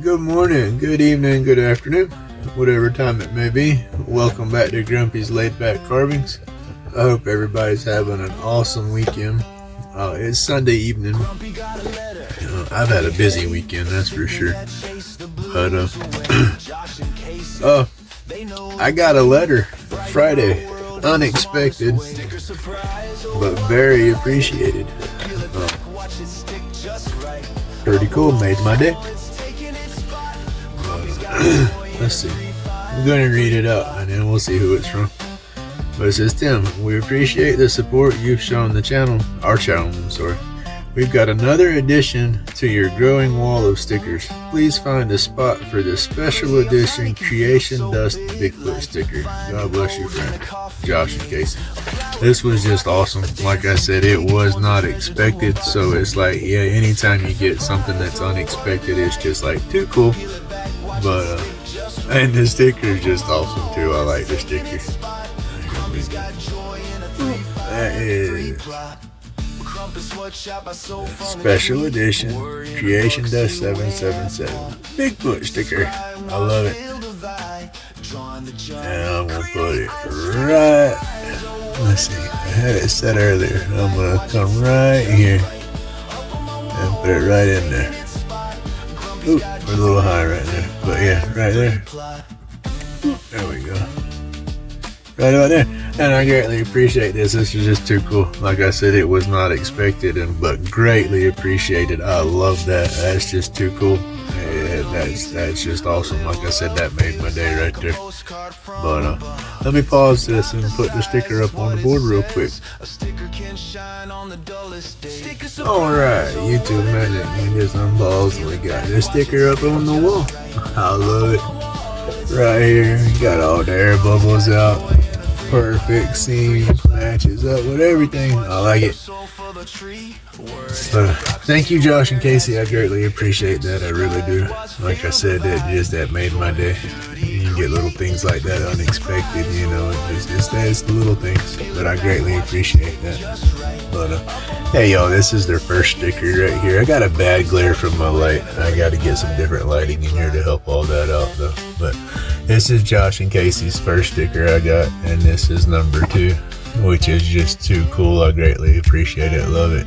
Good morning, good evening, good afternoon, whatever time it may be. Welcome back to Grumpy's LaidBak Carvings. I hope everybody's having an awesome weekend. It's Sunday evening. I've had a busy weekend, that's for sure. But I got a letter Friday, unexpected, but very appreciated. Pretty cool, made my day. Let's see. I'm going to read it out and then we'll see who it's from. But it says, Tim, we appreciate the support you've shown our channel, I'm sorry. We've got another addition to your growing wall of stickers. Please find a spot for the special edition Creation Dust Bigfoot sticker. God bless you, friend. Josh and Kaysie. This was just awesome. Like I said, it was not expected. So it's like, yeah, anytime you get something that's unexpected, it's just like too cool. But, and the sticker is just awesome too. I like the sticker. That is special edition Creation Dust 777 Bigfoot sticker. I love it. And I'm going to put it right, let's see, I had it set earlier. I'm going to come right here and put it right in there. Ooh, we're a little high right there. But yeah, right there. There we go. Right about there. And I greatly appreciate this. This is just too cool. Like I said, it was not expected, but greatly appreciated. I love that. That's just too cool. Yeah, that's just awesome. Like I said, that made my day right there. But let me pause this and put the sticker up on the board real quick. Alright, YouTube magic. We just unballs and we got this sticker up on the wall. I love it. Right here, got all the air bubbles out. Perfect seam, matches up with everything. I like it. Thank you, Josh and Kaysie. I greatly appreciate that. I really do. Like I said, that made my day. You get little things like that unexpected, you know. It's the little things, but I greatly appreciate that. But hey, y'all, this is their first sticker right here. I got a bad glare from my light. I got to get some different lighting in here to help all that out, though. But this is Josh and Kaysie's first sticker I got, and this is number 2, which is just too cool. I greatly appreciate it. Love it.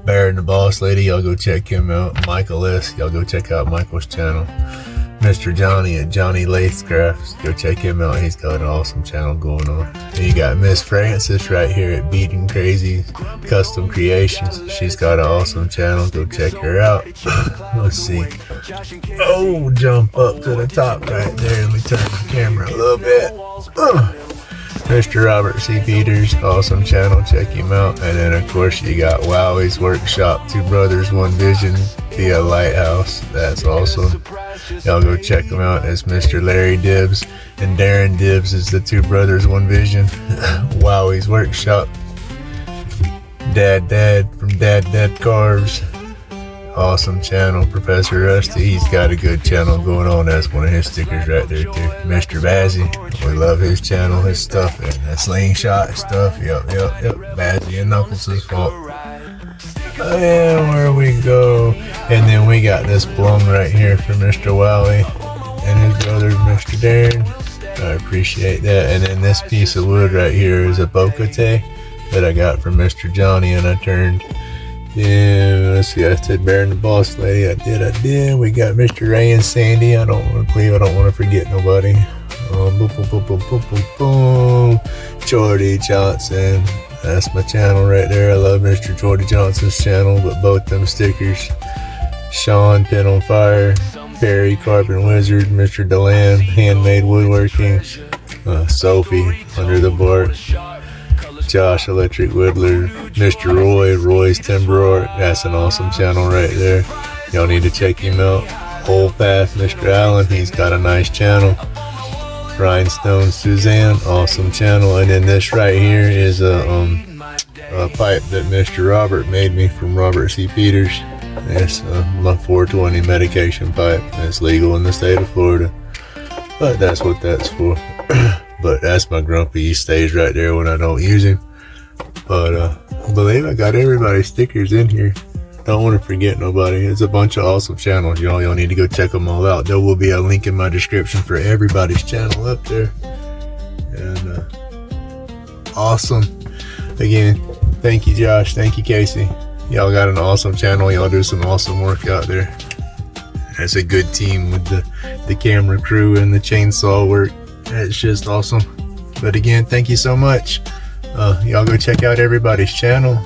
Bear and the Boss Lady, y'all go check him out. Michael S., y'all go check out Michael's channel. Mr. Johnny at Johnny Lace Crafts, go check him out. He's got an awesome channel going on. And you got Miss Francis right here at Beating Crazy Custom Creations. She's got an awesome channel. Go check her out. Let's see. Oh, jump up to the top right there. Let me turn the camera a little bit. Mr. Robert C. Peters, awesome channel, check him out. And then of course you got Wowie's Workshop, 2 brothers, 1 vision via Lighthouse. That's awesome. Y'all go check them out. It's Mr. Larry Dibbs and Darren Dibbs is the 2 brothers, 1 vision. Wowie's Workshop. Dad from Dad Carves. Awesome channel. Professor Rusty, he's got a good channel going on. That's one of his stickers right there too. Mr. Bazzy, we love his channel, his stuff, and that slingshot stuff. Yep. Bazzy and Knuckles' fault. And where we go, and then we got this plum right here for Mr. Wowie and his brother Mr. Darren. I appreciate that. And then this piece of wood right here is a bokate that I got from Mr. Johnny, and I turned. Yeah, let's see, I said Bear and the Boss Lady. I did. We got Mr. Ray and Sandy. I don't want to forget nobody. Boom. Jordy Johnson. That's my channel right there. I love Mr. Jordy Johnson's channel, but both them stickers. Sean, Pin on Fire. Perry, Carpet Wizard. Mr. Delam, Handmade Woodworking. Sophie, Under the Bark. Josh, Electric Whittler. Mr. Roy's Timber Art. That's an awesome channel right there. Y'all need to check him out. Whole Path, Mr. Allen, he's got a nice channel. Rhinestone Suzanne, awesome channel. And then this right here is a pipe that Mr. Robert made me from Robert C. Peters. It's my 420 medication pipe. It's legal in the state of Florida, but that's what that's for. But that's my Grumpy. He stays right there when I don't use him. But I believe I got everybody's stickers in here. don't want to forget nobody. It's a bunch of awesome channels, y'all. Y'all need to go check them all out. There will be a link in my description for everybody's channel up there. And awesome. Again, thank you, Josh. Thank you, Kaysie. Y'all got an awesome channel. Y'all do some awesome work out there. That's a good team with the camera crew and the chainsaw work. It's just awesome. But again, thank you so much. Y'all go check out everybody's channel.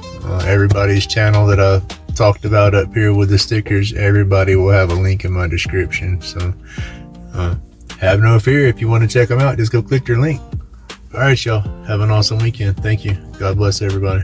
Everybody's channel that I talked about up here with the stickers, everybody will have a link in my description. So have no fear. If you want to check them out, just go click your link. All right, y'all. Have an awesome weekend. Thank you. God bless everybody.